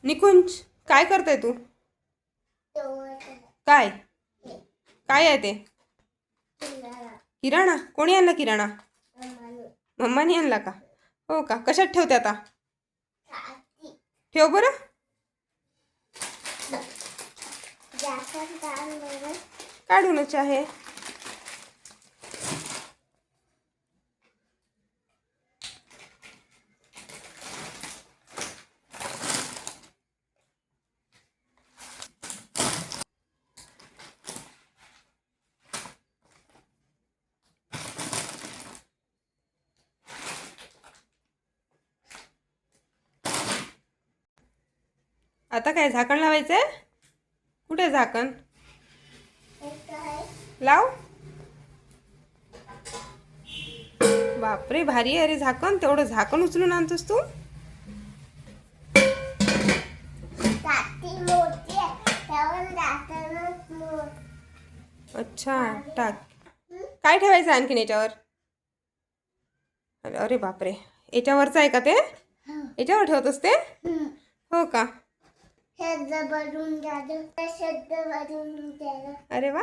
निकुंज, काय करताय तू? काय काय आहे ते? किराणा? कोणी आणला किराणा? मम्मानी आणला का? हो का? कशात ठेवते आता? ठेव बरं. काढूनच आहे. आता काय झाकण लावायचंय? कुठे झाकण? लाव. बापरे, भारी आहे रे झाकण. तेवढं झाकण उचलून आणतोस तू? अच्छा, टाक. काय ठेवायचं आणखीन याच्यावर? अरे बापरे, याच्यावरचं आहे का ते? याच्यावर ठेवतोस ते? हो का? अरे वा.